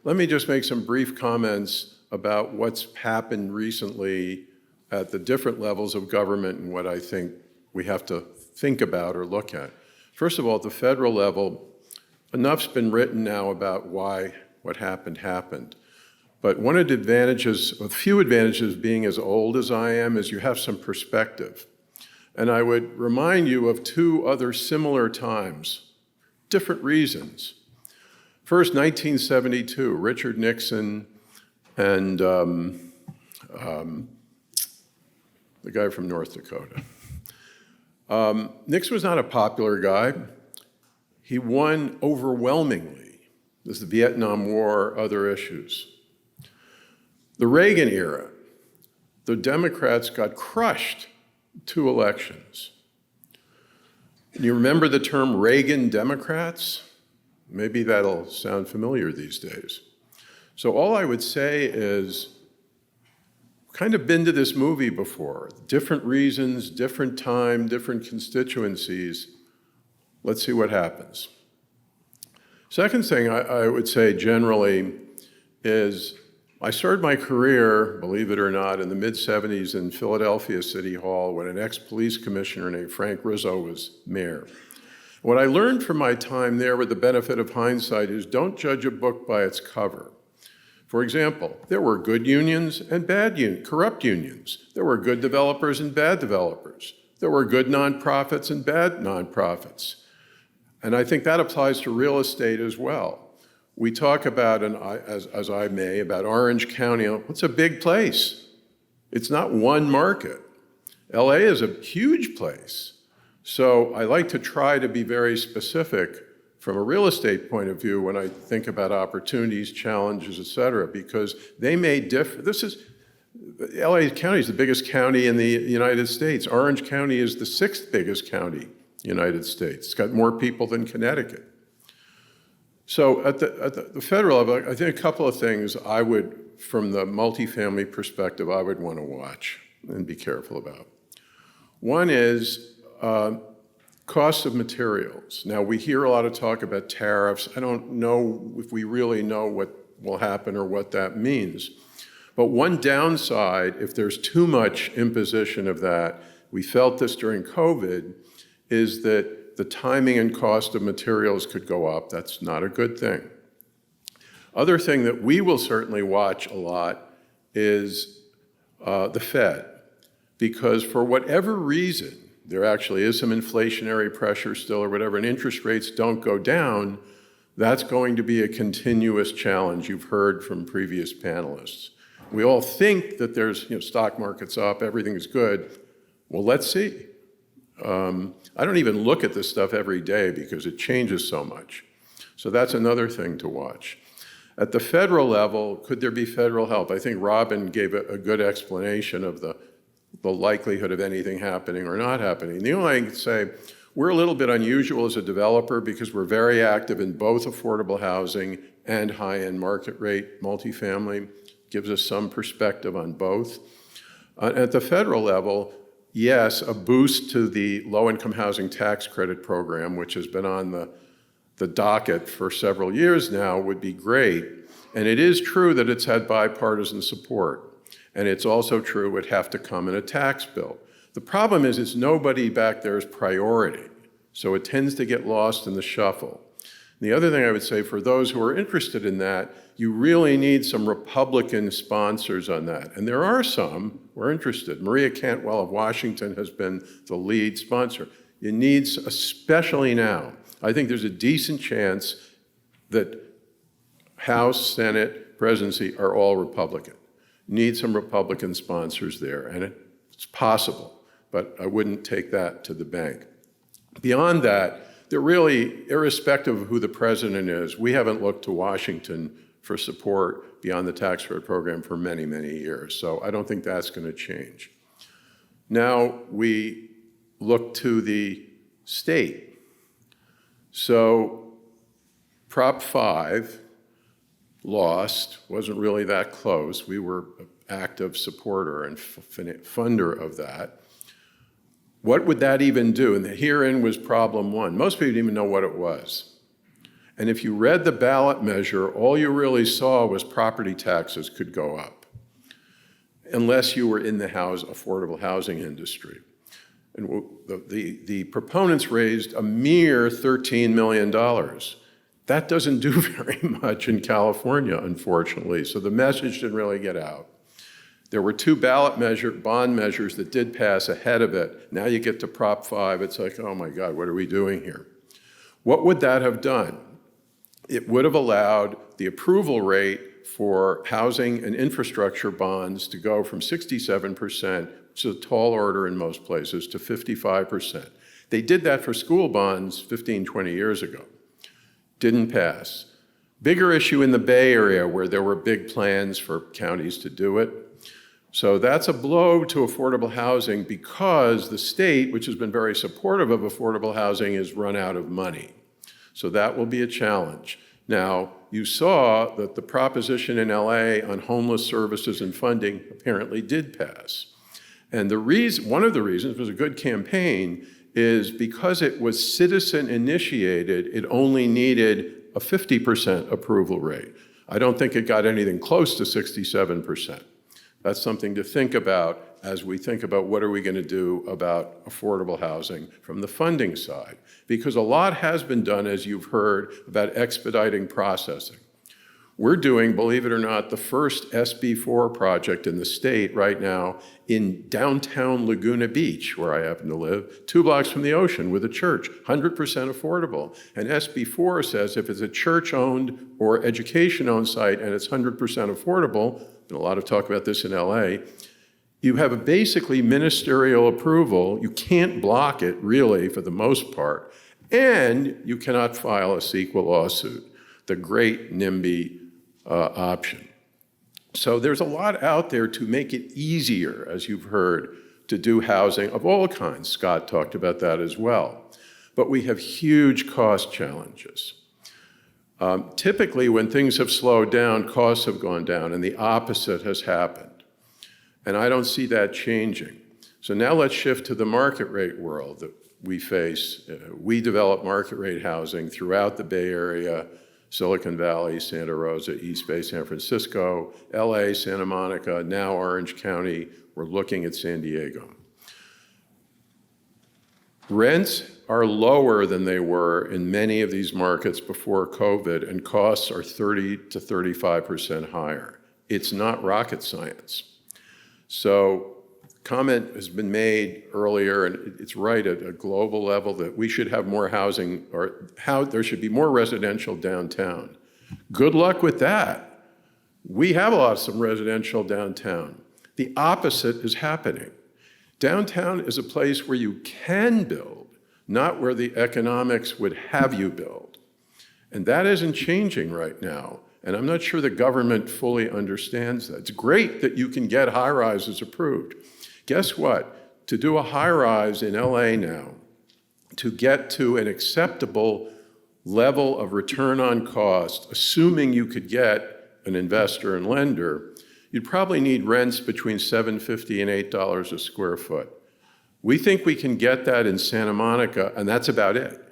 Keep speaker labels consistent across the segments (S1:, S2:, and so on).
S1: let me just make some brief comments about what's happened recently at the different levels of government and what I think we have to think about or look at. First of all, at the federal level, enough's been written now about why what happened. But one of the advantages, a few advantages of being as old as I am, is you have some perspective. And I would remind you of two other similar times, different reasons. First, 1972, Richard Nixon and the guy from North Dakota. Nixon was not a popular guy. He won overwhelmingly. There's the Vietnam War, other issues. The Reagan era, the Democrats got crushed 2 elections. You remember the term Reagan Democrats? Maybe that'll sound familiar these days. So all I would say is, kind of been to this movie before. Different reasons, different time, different constituencies. Let's see what happens. Second thing I would say generally is I started my career, believe it or not, in the mid-'70s in Philadelphia City Hall when an ex-police commissioner named Frank Rizzo was mayor. What I learned from my time there with the benefit of hindsight is don't judge a book by its cover. For example, there were good unions and bad corrupt unions. There were good developers and bad developers. There were good nonprofits and bad nonprofits. And I think that applies to real estate as well. We talk about, and as I may, about Orange County. It's a big place. It's not one market. LA is a huge place. So I like to try to be very specific from a real estate point of view when I think about opportunities, challenges, et cetera, because they may differ. LA County is the biggest county in the United States. Orange County is the 6th biggest county in the United States. It's got more people than Connecticut. So at the federal level, I think a couple of things I would, from the multifamily perspective, I would want to watch and be careful about. One is cost of materials. Now, we hear a lot of talk about tariffs. I don't know if we really know what will happen or what that means. But one downside, if there's too much imposition of that, we felt this during COVID, is that the timing and cost of materials could go up. That's not a good thing. Other thing that we will certainly watch a lot is the Fed, because for whatever reason, there actually is some inflationary pressure still or whatever, and interest rates don't go down, that's going to be a continuous challenge. You've heard from previous panelists. We all think that there's, stock market's up, everything's good. Well, let's see. I don't even look at this stuff every day because it changes so much. So that's another thing to watch. At the federal level, could there be federal help? I think Robin gave a good explanation of the likelihood of anything happening or not happening. The only thing I can say, we're a little bit unusual as a developer because we're very active in both affordable housing and high-end market rate multifamily. Gives us some perspective on both. At the federal level, yes, a boost to the low-income housing tax credit program, which has been on the docket for several years now, would be great. And it is true that it's had bipartisan support. And it's also true it would have to come in a tax bill. The problem is it's nobody back there's priority. So it tends to get lost in the shuffle. And the other thing I would say for those who are interested in that, you really need some Republican sponsors on that. And there are some who are interested. Maria Cantwell of Washington has been the lead sponsor. You need, especially now, I think there's a decent chance that House, Senate, presidency are all Republican. Need some Republican sponsors there, and it's possible, but I wouldn't take that to the bank. Beyond that, they're really, irrespective of who the president is, we haven't looked to Washington for support beyond the tax credit program for many, many years. So I don't think that's going to change. Now we look to the state. So Prop 5 lost, wasn't really that close. We were an active supporter and funder of that. What would that even do? And herein was problem one. Most people didn't even know what it was. And if you read the ballot measure, all you really saw was property taxes could go up, unless you were in the affordable housing industry. And the proponents raised a mere $13 million. That doesn't do very much in California, unfortunately, so the message didn't really get out. There were two bond measures that did pass ahead of it. Now you get to Prop 5, it's like, oh my God, what are we doing here? What would that have done? It would have allowed the approval rate for housing and infrastructure bonds to go from 67%, which is a tall order in most places, to 55%. They did that for school bonds 15, 20 years ago. Didn't pass. Bigger issue in the Bay Area where there were big plans for counties to do it. So that's a blow to affordable housing because the state, which has been very supportive of affordable housing, has run out of money. So that will be a challenge. Now, you saw that the proposition in LA on homeless services and funding apparently did pass. And one of the reasons, it was a good campaign, is because it was citizen initiated, it only needed a 50% approval rate. I don't think it got anything close to 67%. That's something to think about as we think about what are we going to do about affordable housing from the funding side. Because a lot has been done, as you've heard, about expediting processing. We're doing, believe it or not, the first SB4 project in the state right now in downtown Laguna Beach, where I happen to live, 2 blocks from the ocean with a church, 100% affordable. And SB4 says if it's a church-owned or education-owned site and it's 100% affordable, and a lot of talk about this in LA, you have a basically ministerial approval. You can't block it, really, for the most part, and you cannot file a CEQA lawsuit, the great NIMBY option. So there's a lot out there to make it easier, as you've heard, to do housing of all kinds. Scott talked about that as well. But we have huge cost challenges. Typically, when things have slowed down, costs have gone down, and the opposite has happened. And I don't see that changing. So now let's shift to the market rate world that we face. We develop market rate housing throughout the Bay Area, Silicon Valley, Santa Rosa, East Bay, San Francisco, LA, Santa Monica, now Orange County. We're looking at San Diego. Rents are lower than they were in many of these markets before COVID, and costs are 30 to 35% higher. It's not rocket science. So comment has been made earlier, and it's right at a global level, that we should have more housing, or there should be more residential downtown. Good luck with that. We have some residential downtown. The opposite is happening. Downtown is a place where you can build, not where the economics would have you build. And that isn't changing right now. And I'm not sure the government fully understands that. It's great that you can get high-rises approved. Guess what? To do a high-rise in LA now, to get to an acceptable level of return on cost, assuming you could get an investor and lender, you'd probably need rents between $7.50 and $8 a square foot. We think we can get that in Santa Monica, and that's about it.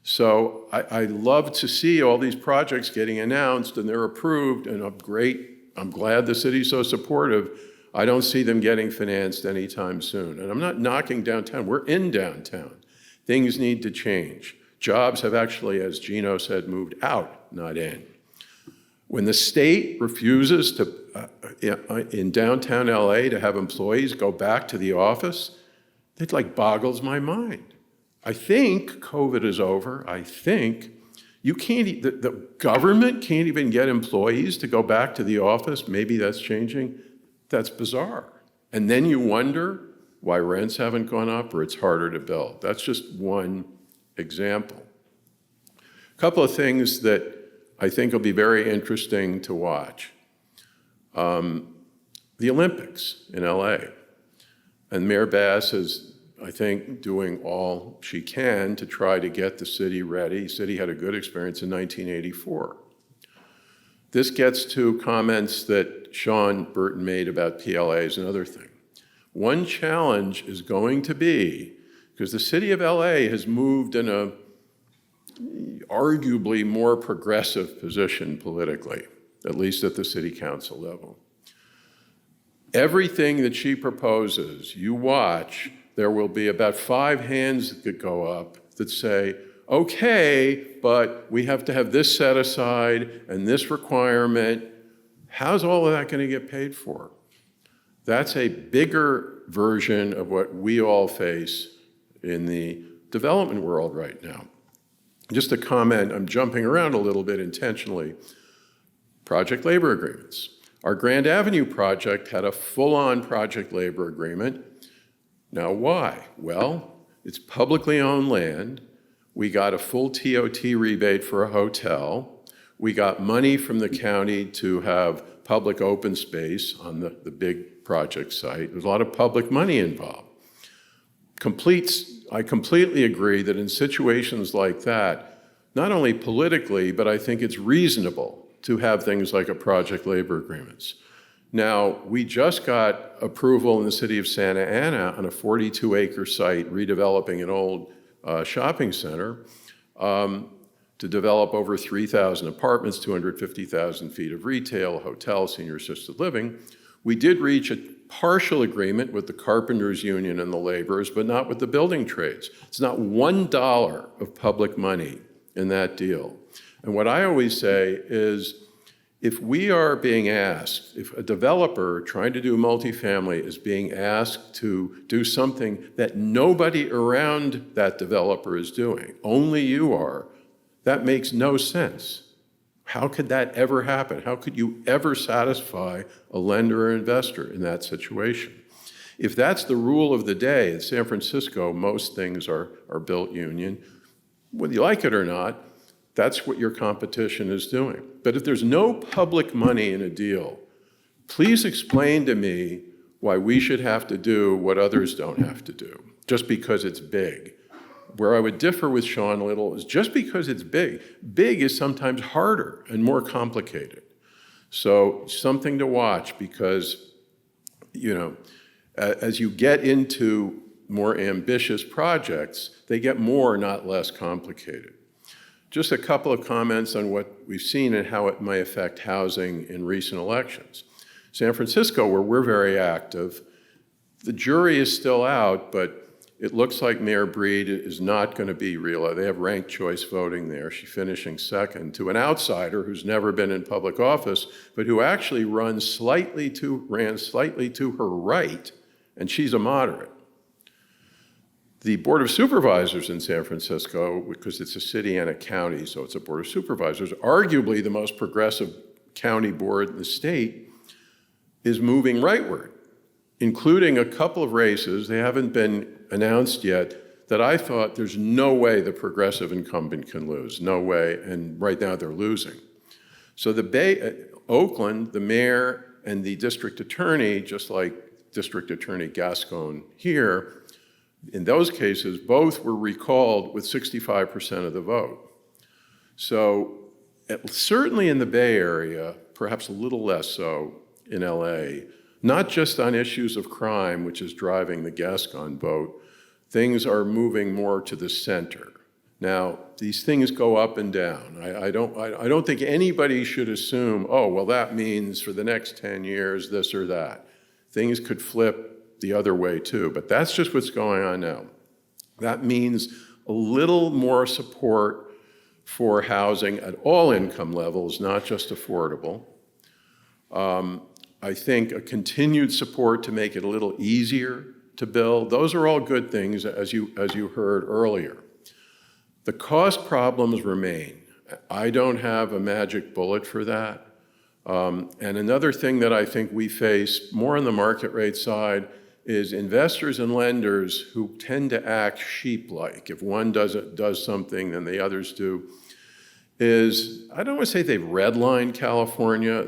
S1: So I love to see all these projects getting announced and they're approved, and I'm glad the city's so supportive. I don't see them getting financed anytime soon. And I'm not knocking downtown. We're in downtown. Things need to change. Jobs have actually, as Gino said, moved out, not in. When the state refuses to, in downtown LA, to have employees go back to the office, it boggles my mind. I think COVID is over. I think the government can't even get employees to go back to the office. Maybe that's changing. That's bizarre. And then you wonder why rents haven't gone up or it's harder to build. That's just one example. A couple of things that I think will be very interesting to watch. The Olympics in LA. And Mayor Bass is, I think, doing all she can to try to get the city ready. The city had a good experience in 1984. This gets to comments that Sean Burton made about PLAs and other things. One challenge is going to be, because the city of LA has moved in a arguably more progressive position politically, at least at the city council level. Everything that she proposes, you watch, there will be about 5 hands that go up that say, okay, but we have to have this set aside and this requirement. How's all of that going to get paid for? That's a bigger version of what we all face in the development world right now. Just a comment, I'm jumping around a little bit intentionally. Project labor agreements. Our Grand Avenue project had a full-on project labor agreement. Now why? Well, it's publicly owned land. We got a full TOT rebate for a hotel. We got money from the county to have public open space on the big project site. There's a lot of public money involved. I completely agree that in situations like that, not only politically, but I think it's reasonable to have things like a project labor agreements. Now, we just got approval in the city of Santa Ana on a 42-acre site redeveloping an old shopping center to develop over 3,000 apartments, 250,000 feet of retail, hotel, senior assisted living. We did reach a partial agreement with the carpenters union and the laborers, but not with the building trades. It's not $1 of public money in that deal. And what I always say is, if we are being asked, if a developer trying to do multifamily is being asked to do something that nobody around that developer is doing, only you are, that makes no sense. How could that ever happen? How could you ever satisfy a lender or investor in that situation? If that's the rule of the day, in San Francisco, most things are built union. Whether you like it or not, that's what your competition is doing. But if there's no public money in a deal, please explain to me why we should have to do what others don't have to do, just because it's big. Where I would differ with Sean Little is just because it's big. Big is sometimes harder and more complicated. So something to watch, because, as you get into more ambitious projects, they get more, not less complicated. Just a couple of comments on what we've seen and how it may affect housing in recent elections. San Francisco, where we're very active, the jury is still out, but it looks like Mayor Breed is not going to be reelected. They have ranked choice voting there. She's finishing second to an outsider who's never been in public office, but who actually ran slightly to her right, and she's a moderate. The Board of Supervisors in San Francisco, because it's a city and a county, so it's a Board of Supervisors, arguably the most progressive county board in the state, is moving rightward, including a couple of races, they haven't been announced yet, that I thought there's no way the progressive incumbent can lose, no way, and right now they're losing. So Oakland, the mayor and the district attorney, just like District Attorney Gascon here, in those cases, both were recalled with 65% of the vote. So certainly in the Bay Area, perhaps a little less so in LA, not just on issues of crime, which is driving the Gascon vote, things are moving more to the center. Now, these things go up and down. I don't think anybody should assume, oh, well, that means for the next 10 years, this or that. Things could flip the other way too, but that's just what's going on now. That means a little more support for housing at all income levels, not just affordable. I think a continued support to make it a little easier to build. Those are all good things, as you heard earlier. The cost problems remain. I don't have a magic bullet for that. And another thing that I think we face more on the market rate side is investors and lenders who tend to act sheep-like. If one does something, then the others do. I don't want to say they've redlined California.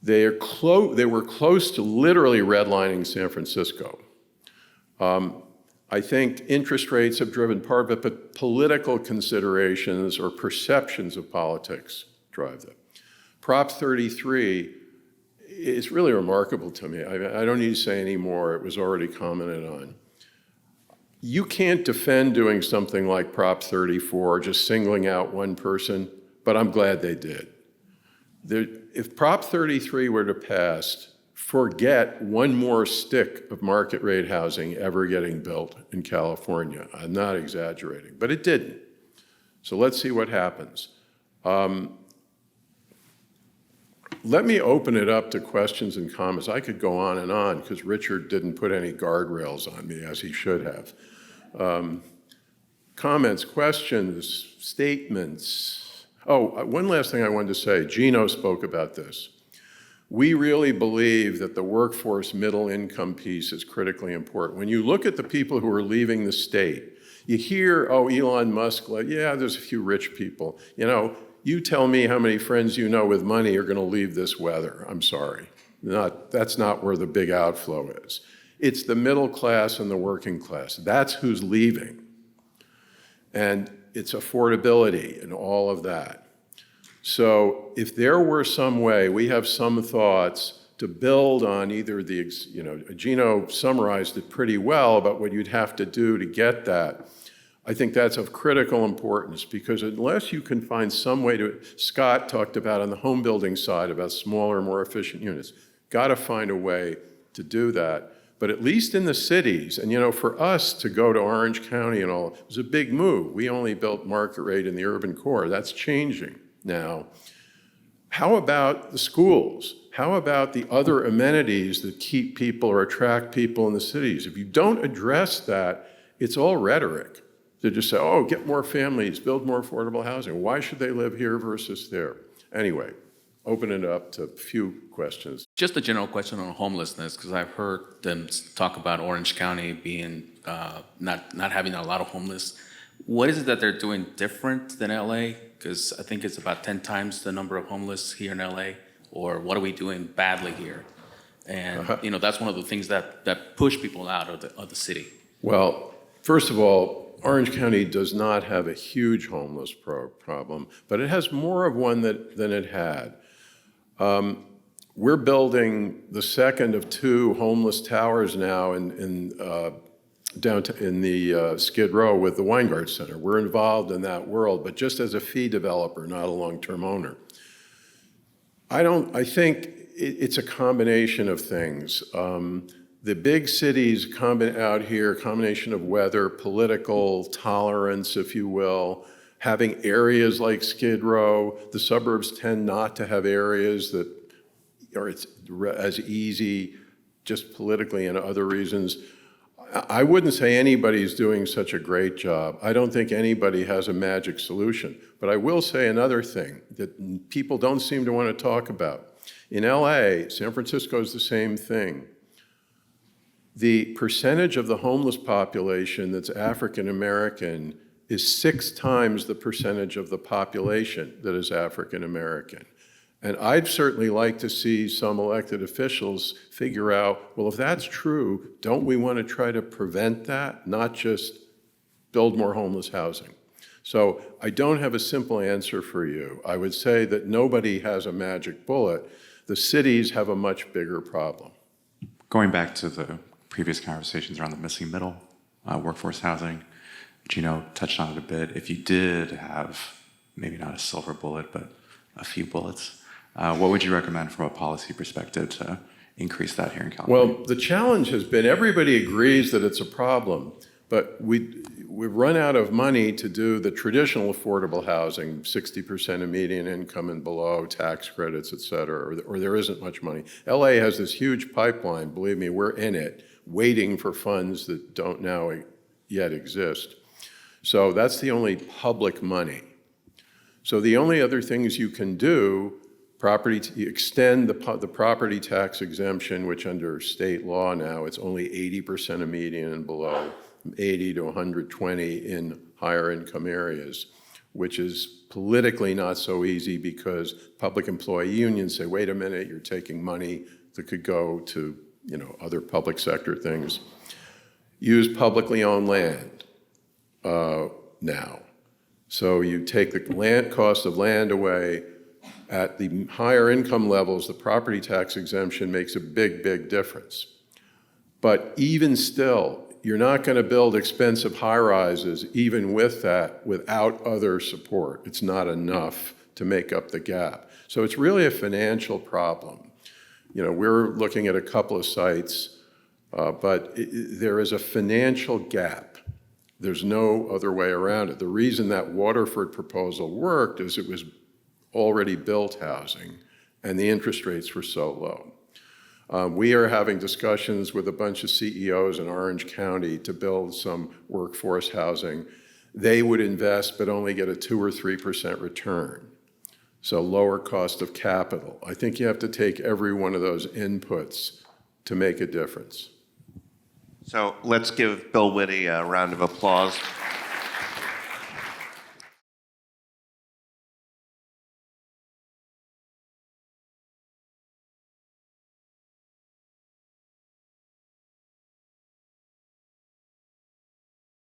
S1: They were close to literally redlining San Francisco. I think interest rates have driven part of it, but political considerations or perceptions of politics drive them. Prop 33, it's really remarkable to me. I don't need to say any more. It was already commented on. You can't defend doing something like Prop 34, just singling out one person, but I'm glad they did. If Prop 33 were to pass, forget one more stick of market rate housing ever getting built in California. I'm not exaggerating, but it didn't. So let's see what happens. Let me open it up to questions and comments. I could go on because Richard didn't put any guardrails on me, as he should have. Comments, questions, statements. Oh, one last thing I wanted to say. Gino spoke about this. We really believe that the workforce middle income piece is critically important. When you look at the people who are leaving the state, you hear, oh, Elon Musk, yeah, there's a few rich people. You tell me how many friends you know with money are going to leave this weather. I'm sorry. That's not where the big outflow is. It's the middle class and the working class. That's who's leaving. And it's affordability and all of that. So if there were some way, we have some thoughts to build on either Gino summarized it pretty well about what you'd have to do to get that. I think that's of critical importance because unless you can find some way Scott talked about on the home building side about smaller, more efficient units, got to find a way to do that. But at least in the cities, and for us to go to Orange County and all, it was a big move. We only built market rate in the urban core. That's changing now. How about the schools? How about the other amenities that keep people or attract people in the cities? If you don't address that, it's all rhetoric. To just say, oh, get more families, build more affordable housing. Why should they live here versus there? Anyway, open it up to a few questions.
S2: Just a general question on homelessness, because I've heard them talk about Orange County being not having a lot of homeless. What is it that they're doing different than LA? Because I think it's about 10 times the number of homeless here in LA. Or what are we doing badly here? And that's one of the things that push people out of the city. Well,
S1: first of all, Orange County does not have a huge homeless problem, but it has more of one than it had. We're building the second of 2 homeless towers now in downtown in the Skid Row with the Weingart Center. We're involved in that world, but just as a fee developer, not a long-term owner. I think it's a combination of things. The big cities out here, combination of weather, political tolerance, if you will, having areas like Skid Row. The suburbs tend not to have areas that are as easy, just politically and other reasons. I wouldn't say anybody's doing such a great job. I don't think anybody has a magic solution. But I will say another thing that people don't seem to want to talk about. In LA, San Francisco is the same thing. The percentage of the homeless population that's African American is 6 times the percentage of the population that is African American. And I'd certainly like to see some elected officials figure out, well, if that's true, don't we want to try to prevent that, not just build more homeless housing? So I don't have a simple answer for you. I would say that nobody has a magic bullet. The cities have a much bigger problem.
S3: Going back to the previous conversations around the missing middle, workforce housing, Gino touched on it a bit. If you did have, maybe not a silver bullet, but a few bullets, what would you recommend from a policy perspective to increase that here in California?
S1: Well, the challenge has been everybody agrees that it's a problem, but we've run out of money to do the traditional affordable housing, 60% of median income and below, tax credits, et cetera, or there isn't much money. LA has this huge pipeline, believe me, we're in it, waiting for funds that don't now yet exist. So that's the only public money. So the only other things you can do, extend the property tax exemption, which under state law now, it's only 80% of median and below, 80 to 120 in higher income areas, which is politically not so easy because public employee unions say, wait a minute, you're taking money that could go to other public sector things. Use publicly owned land now. So you take the cost of land away. At the higher income levels, the property tax exemption makes a big, big difference. But even still, you're not going to build expensive high-rises even with that without other support. It's not enough to make up the gap. So it's really a financial problem. You know, we're looking at a couple of sites, but there is a financial gap. There's no other way around it. The reason that Waterford proposal worked is it was already built housing, and the interest rates were so low. We are having discussions with a bunch of CEOs in Orange County to build some workforce housing. They would invest but only get a 2 or 3% return, so lower cost of capital. I think you have to take every one of those inputs to make a difference.
S4: So let's give Bill Witte a round of applause.